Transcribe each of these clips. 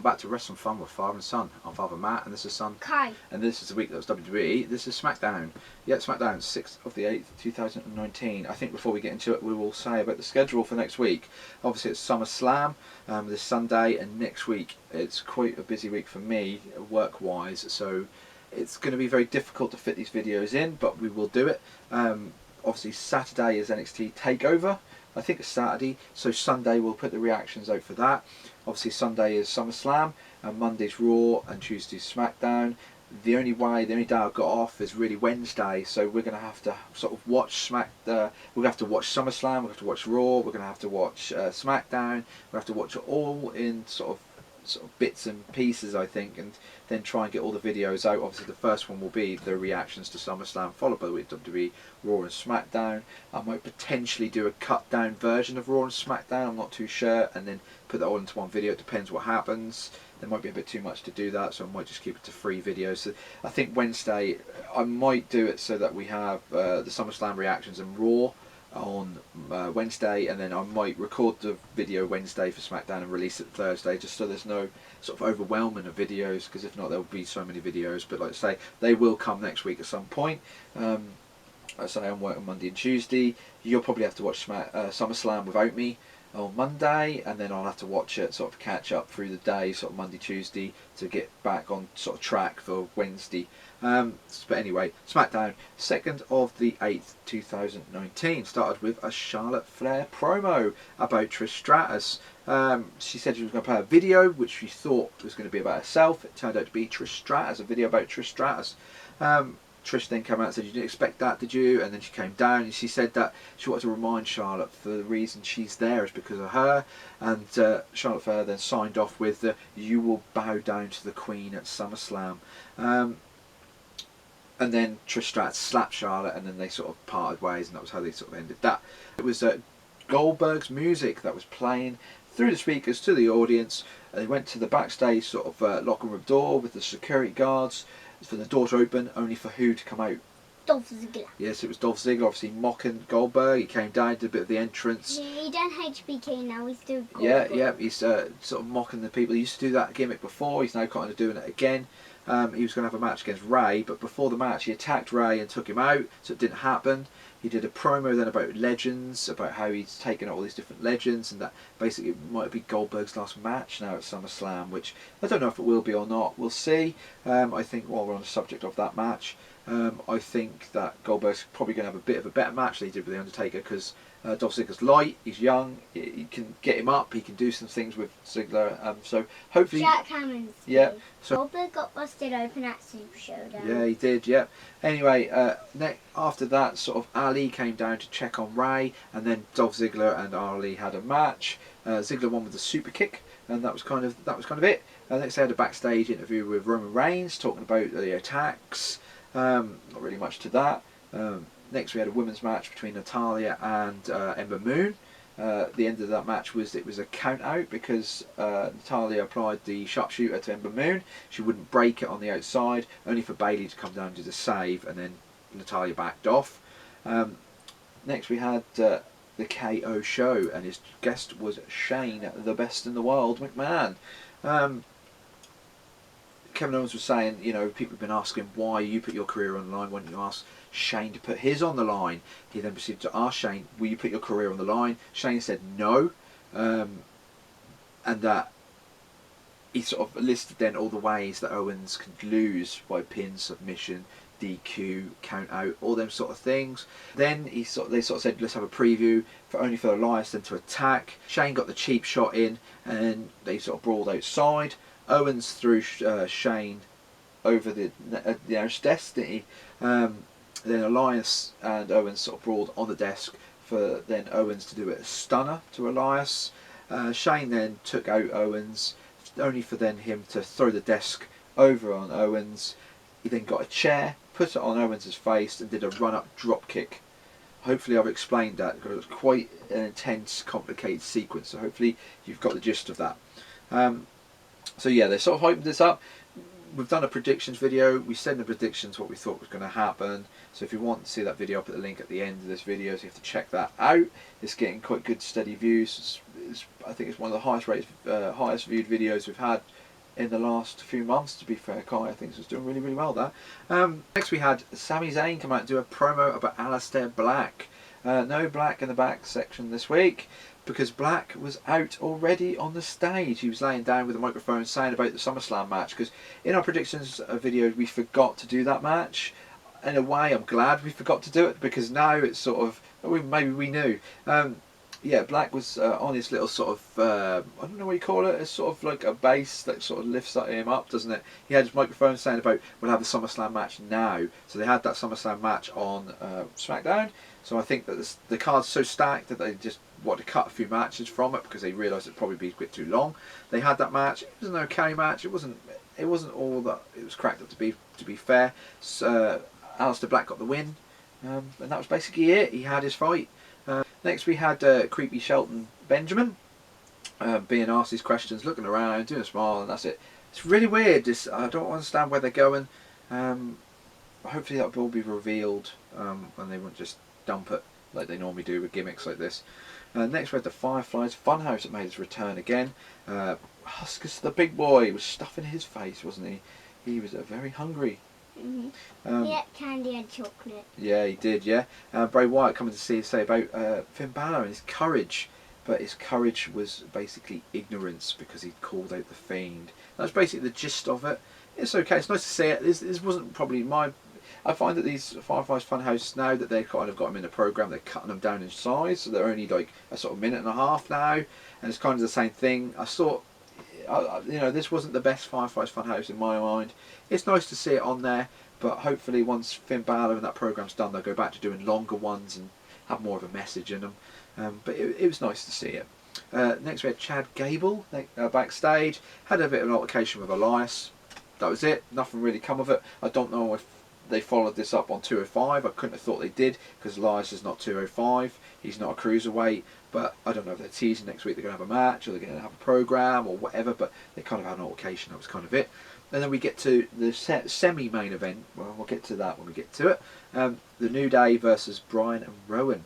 back to Wrestling Fun with Father and Son. I'm Father Matt, and this is Son Kai. And this is the week that was WWE. This is Smackdown. Yeah, Smackdown, 6th of the 8th, 2019. I think before we get into it, we will say about the schedule for next week. Obviously, it's SummerSlam this Sunday, and next week it's quite a busy week for me, work-wise, so it's going to be very difficult to fit these videos in, but we will do it. Obviously, Saturday is NXT TakeOver. I think it's Saturday, so Sunday we'll put the reactions out for that. Obviously Sunday is SummerSlam, and Monday's Raw, and Tuesday's Smackdown. The only day I've got off is really Wednesday, so we're going to have to sort of watch we're going to have to watch SummerSlam, we're going to have to watch Raw, we're going to have to watch Smackdown, we'll have to watch it all in sort of bits and pieces, I think, and then try and get all the videos out. Obviously the first one will be the reactions to SummerSlam, followed by the WWE Raw and Smackdown. I might potentially do a cut down version of Raw and Smackdown, I'm not too sure, and then put that all into one video. It depends what happens. There might be a bit too much to do that, so I might just keep it to 3 videos. So I think Wednesday I might do it so that we have the SummerSlam reactions and Raw on Wednesday, and then I might record the video Wednesday for Smackdown and release it Thursday, just so there's no sort of overwhelming of videos, because if not there will be so many videos. But like I say, they will come next week at some point. Like I say, I'm working Monday and Tuesday. You'll probably have to watch SummerSlam without me on Monday, and then I'll have to watch it, sort of catch up through the day, sort of Monday, Tuesday, to get back on sort of track for Wednesday. But anyway, Smackdown, 2nd of the 8th, 2019, started with a Charlotte Flair promo about Trish Stratus. She said she was going to play a video, which she thought was going to be about herself. It turned out to be Trish Stratus, a video about Trish Stratus. Trish then came out and said, "You didn't expect that, did you?" And then she came down and she said that she wanted to remind Charlotte for the reason she's there is because of her. And Charlotte Flair then signed off with, "You will bow down to the Queen at SummerSlam." And then Trish Stratus slapped Charlotte, and then they sort of parted ways, and that was how they sort of ended that. It was Goldberg's music that was playing through the speakers to the audience. They went to the backstage sort of locker room door with the security guards for the door to open, only for who to come out? Dolph Ziggler. Yes, it was Dolph Ziggler, obviously mocking Goldberg. He came down, did a bit of the entrance. Yeah, he done HBK, now he's doing Goldberg. Yeah, he's sort of mocking the people. He used to do that gimmick before, he's now kind of doing it again. He was going to have a match against Ray, but before the match he attacked Ray and took him out, so it didn't happen. He did a promo then about legends, about how he's taken out all these different legends, and that basically it might be Goldberg's last match now at SummerSlam, which I don't know if it will be or not. We'll see. I think while we're on the subject of that match, I think that Goldberg's probably going to have a bit of a better match than he did with The Undertaker, because Dolph Ziggler's light, he's young, he can get him up, he can do some things with Ziggler, so hopefully... Jack Hammond's yeah. So Goldberg got busted open at Super Showdown. yeah, he did, yeah. Anyway, after that, sort of Ali came down to check on Ray, and then Dolph Ziggler and Ali had a match. Ziggler won with a super kick, and that was kind of it. Next they had a backstage interview with Roman Reigns, talking about the attacks. Not really much to that. Next we had a women's match between Natalya and Ember Moon. The end of that match was a count out because Natalya applied the sharpshooter to Ember Moon. She wouldn't break it on the outside, only for Bayley to come down and do the save, and then Natalya backed off. Next we had the KO show, and his guest was Shane, the best in the world, McMahon. Kevin Owens was saying, you know, people have been asking why you put your career on the line, why don't you ask Shane to put his on the line? He then proceeded to ask Shane, will you put your career on the line? Shane said no, and that he sort of listed then all the ways that Owens could lose by pin, submission, DQ, count out, all them sort of things. Then they sort of said, let's have a preview for Elias then to attack. Shane got the cheap shot in, and they sort of brawled outside. Owens threw Shane over the desk, didn't he? Then Elias and Owens sort of brawled on the desk for then Owens to do a stunner to Elias. Shane then took out Owens, only for then him to throw the desk over on Owens. He then got a chair, put it on Owens' face, and did a run-up drop kick. Hopefully I've explained that, because it was quite an intense, complicated sequence, so hopefully you've got the gist of that. So yeah, they sort of hyped this up. We've done a predictions video. We said in the predictions what we thought was going to happen. So if you want to see that video, I'll put the link at the end of this video, so you have to check that out. It's getting quite good steady views. I think it's one of the highest viewed videos we've had in the last few months, to be fair. Kai, I think, was doing really, really well there. Next we had Sami Zayn come out and do a promo about Aleister Black. No Black in the back section this week, because Black was out already on the stage. He was laying down with a microphone saying about the SummerSlam match, because in our predictions video we forgot to do that match. In a way, I'm glad we forgot to do it, because now it's sort of, maybe we knew. Yeah, Black was on his little sort of, I don't know what you call it, it's sort of like a base that sort of lifts him up, doesn't it? He had his microphone saying about, we'll have the SummerSlam match now. So they had that SummerSlam match on Smackdown. So I think that the card's so stacked that they just wanted to cut a few matches from it, because they realised it'd probably be a bit too long. They had that match. It was an okay match. It wasn't all that it was cracked up to be fair. So, Aleister Black got the win, and that was basically it. He had his fight. Next we had creepy Shelton Benjamin being asked these questions, looking around, doing a smile, and that's it. It's really weird. I don't understand where they're going. Hopefully that will all be revealed, and they won't just dump it like they normally do with gimmicks like this. Next we had the Fireflies Funhouse that made its return again. Huskus the big boy was stuffing his face, wasn't he? He was very hungry. He had candy and chocolate. Yeah, he did, yeah. Bray Wyatt coming to say about Finn Balor and his courage. But his courage was basically ignorance, because he called out the Fiend. That's basically the gist of it. It's okay, it's nice to see it. This wasn't probably my... I find that these Fireflies Funhouse, now that they've kind of got them in the programme, they're cutting them down in size. So they're only like a sort of minute and a half now. And it's kind of the same thing. I thought, you know, this wasn't the best Fireflies Funhouse in my mind. It's nice to see it on there, but hopefully once Finn Balor and that programme's done, they'll go back to doing longer ones and have more of a message in them. But it was nice to see it. Next we had Chad Gable backstage. Had a bit of an altercation with Elias. That was it. Nothing really come of it. I don't know if they followed this up on 205. I couldn't have thought they did, because Elias is not 205. He's not a cruiserweight. But I don't know if they're teasing next week they're going to have a match, or they're going to have a programme, or whatever. But they kind of had an altercation. That was kind of it. And then we get to the semi-main event. Well, we'll get to that when we get to it. The New Day versus Bryan and Rowan.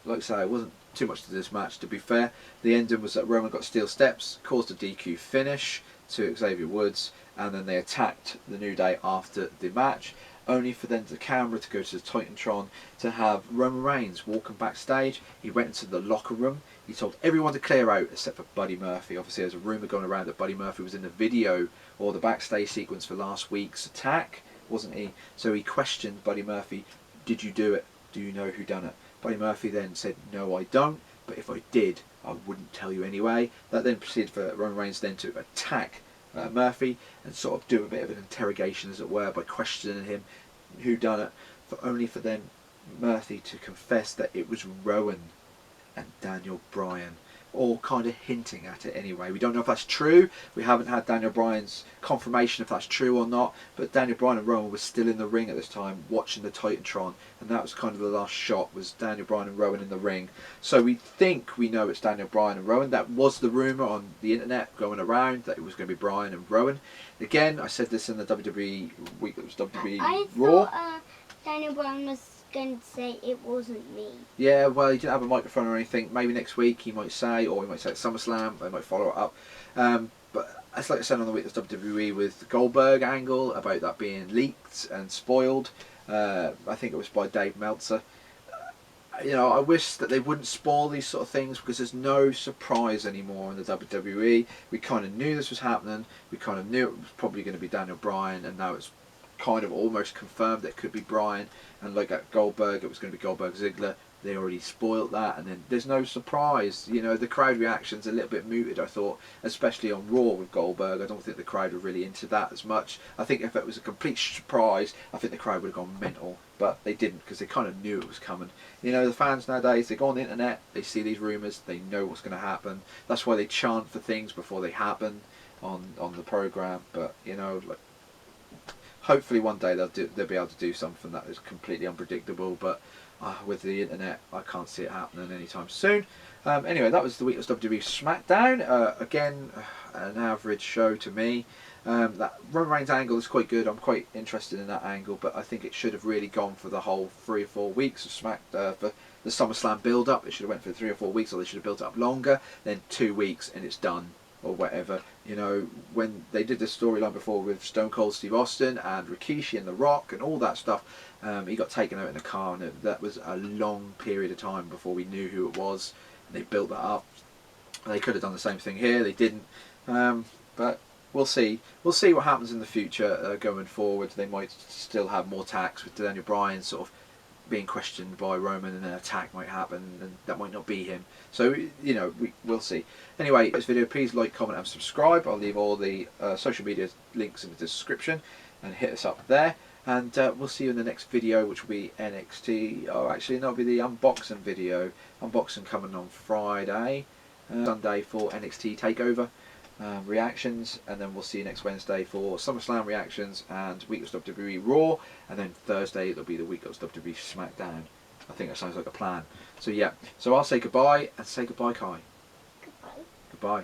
Like I say, it wasn't too much to this match, to be fair. The ending was that Rowan got steel steps, caused a DQ finish to Xavier Woods, and then they attacked the New Day after the match, only for then the camera to go to the Titantron to have Roman Reigns walking backstage. He went into the locker room. He told everyone to clear out except for Buddy Murphy. Obviously there's a rumour going around that Buddy Murphy was in the video or the backstage sequence for last week's attack, wasn't he? So he questioned Buddy Murphy, did you do it? Do you know who done it? Buddy Murphy then said, no I don't, but if I did, I wouldn't tell you anyway. That then proceeded for Roman Reigns then to attack Murphy and sort of do a bit of an interrogation, as it were, by questioning him who done it, only for then Murphy to confess that it was Rowan and Daniel Bryan, all kind of hinting at it anyway. We don't know if that's true. We haven't had Daniel Bryan's confirmation if that's true or not, but Daniel Bryan and Rowan were still in the ring at this time watching the Titantron, and that was kind of the last shot, was Daniel Bryan and Rowan in the ring. So we think we know it's Daniel Bryan and Rowan. That was the rumour on the internet going around, that it was going to be Bryan and Rowan. Again, I said this in the WWE week that was WWE Raw. Thought Daniel Bryan was going to say it wasn't me. Yeah, well, he didn't have a microphone or anything. Maybe next week he might say, or he might say at SummerSlam, they might follow it up. But it's like I said on the week of WWE with the Goldberg angle about that being leaked and spoiled. I think it was by Dave Meltzer. You know, I wish that they wouldn't spoil these sort of things, because there's no surprise anymore in the WWE. We kind of knew this was happening. We kind of knew it was probably going to be Daniel Bryan, and now it's kind of almost confirmed that it could be Bryan. And like at Goldberg, it was going to be Goldberg Ziggler. They already spoiled that, and then there's no surprise. You know, the crowd reaction's a little bit muted, I thought, especially on Raw with Goldberg. I don't think the crowd were really into that as much. I think if it was a complete surprise, I think the crowd would have gone mental, but they didn't, because they kind of knew it was coming. You know, the fans nowadays, they go on the internet, they see these rumours, they know what's going to happen. That's why they chant for things before they happen on the programme. But you know, like, hopefully one day they'll be able to do something that is completely unpredictable, but with the internet I can't see it happening anytime soon. Anyway, that was the week's WWE Smackdown. Again, an average show to me. That Roman Reigns angle is quite good. I'm quite interested in that angle, but I think it should have really gone for the whole 3 or 4 weeks of for the SummerSlam build-up. It should have went for 3 or 4 weeks, or they should have built it up longer. Then 2 weeks and it's done. or whatever. You know, when they did this storyline before with Stone Cold Steve Austin and Rikishi and The Rock and all that stuff, he got taken out in a car, and that was a long period of time before we knew who it was. And they built that up. They could have done the same thing here. They didn't. But we'll see. We'll see what happens in the future going forward. They might still have more attacks with Daniel Bryan sort of being questioned by Roman, and an attack might happen, and that might not be him. So, you know, we'll see. Anyway, this video, please like, comment and subscribe. I'll leave all the social media links in the description, and hit us up there. And we'll see you in the next video, which will be NXT. Oh, actually, that'll be the unboxing video. Unboxing coming on Friday, Sunday for NXT TakeOver reactions, and then we'll see you next Wednesday for SummerSlam reactions and week of WWE Raw, and then Thursday it'll be the week of WWE Smackdown. I think that sounds like a plan. So yeah, so I'll say goodbye, and say goodbye, Kai. Goodbye. Goodbye.